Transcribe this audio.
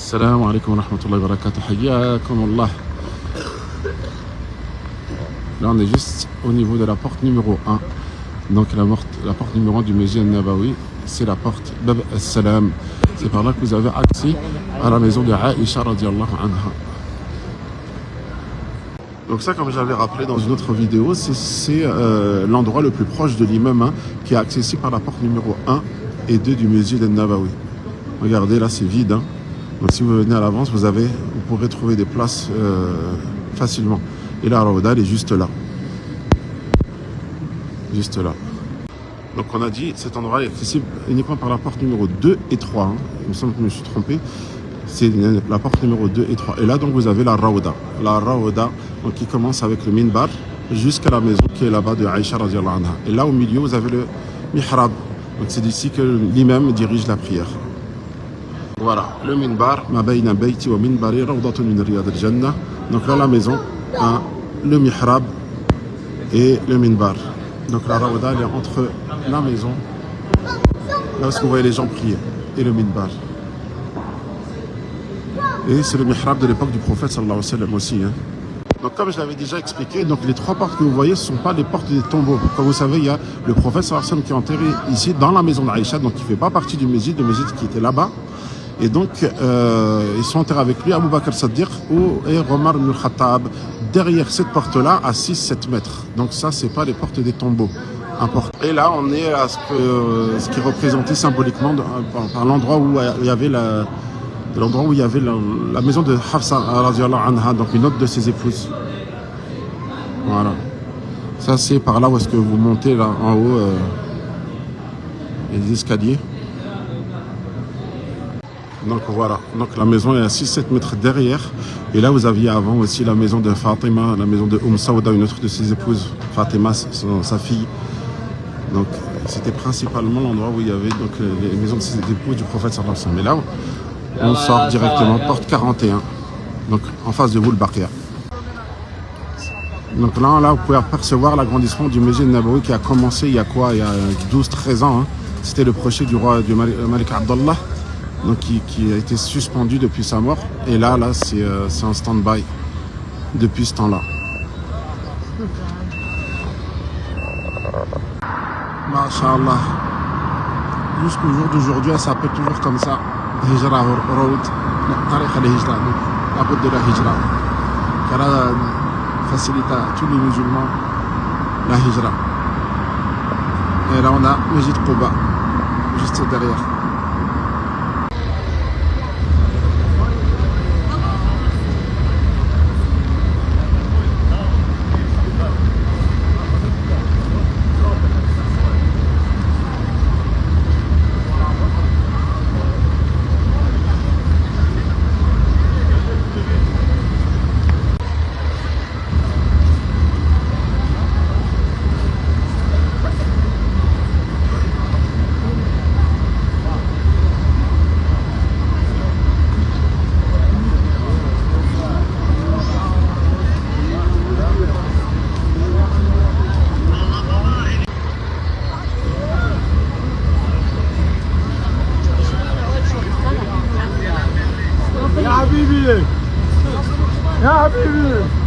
Salam alaikum wa rahmatullahi wa barakatuh. Hayyakum Allah. Là, on est juste au niveau de la porte numéro 1. Donc, la porte numéro 1 du Masjid al-Nabawi, c'est la porte Bab al-Salam. C'est par là que vous avez accès à la maison de Aïcha radiallahu anha. Donc ça, comme j'avais rappelé dans une autre vidéo, c'est l'endroit le plus proche de l'imam qui est accessible par la porte numéro 1 et 2 du Masjid al-Nabawi. Regardez, là, c'est vide. Donc si vous venez à l'avance, vous pourrez trouver des places facilement. Et la Rawda, elle est juste là. Juste là. Donc on a dit, cet endroit est accessible uniquement par la porte numéro 2 et 3. Il me semble que je me suis trompé. C'est la porte numéro 2 et 3. Et là, donc, vous avez la Rawda. La Rawda, donc, qui commence avec le minbar jusqu'à la maison qui est là-bas de Aïcha radiallahu anha. Et là, au milieu, vous avez le mihrab. Donc c'est d'ici que l'imam dirige la prière. Voilà, le minbar, ma bayna bayti wa minbari rawdatun min riyad al-jannah. Donc là, la maison, le mihrab et le minbar. Donc la Rawda, elle est entre la maison, là où vous voyez les gens prier, et le minbar. Et c'est le mihrab de l'époque du prophète sallallahu alayhi wa sallam aussi. Donc comme je l'avais déjà expliqué, donc les trois portes que vous voyez, ce ne sont pas les portes des tombeaux. Comme vous savez, il y a le prophète sallallahu alayhi wa sallam qui est enterré ici dans la maison d'Aïcha, donc qui ne fait pas partie du masjid, qui était là-bas. Et donc, ils sont enterrés avec lui, Abu Bakr Saddiq et Omar ibn Khattab, derrière cette porte-là, à 6-7 mètres. Donc ça, c'est pas les portes des tombeaux. Et là, on est à ce qui est représenté symboliquement par l'endroit où il y avait la maison de Hafsa radiallahu anha, donc une autre de ses épouses. Voilà. Ça, c'est par là où est-ce que vous montez là en haut les escaliers. Donc voilà, donc la maison est à 6-7 mètres derrière. Et là, vous aviez avant aussi la maison de Fatima, la maison de Sauda, une autre de ses épouses, Fatima, sa fille. Donc c'était principalement l'endroit où il y avait donc, les maisons de ses épouses du prophète sallallahu alayhi wa sallam. Mais là, on sort directement, porte 41, donc en face de vous, le Baqiya. Donc là, vous pouvez apercevoir l'agrandissement du Masjid al-Nabawi qui a commencé il y a 12-13 ans. C'était le projet du roi du Malik Abdallah. Donc qui a été suspendu depuis sa mort. Et là c'est en stand-by depuis ce temps-là. Masha'Allah. Jusqu'au jour d'aujourd'hui, elle s'appelle toujours comme ça. Hijra Road. Tariq al-Hijra. La route de la Hijra. Car elle facilite à tous les musulmans la Hijra. Et là on a Masjid Quba, juste derrière. يا حبيبي يا حبيبي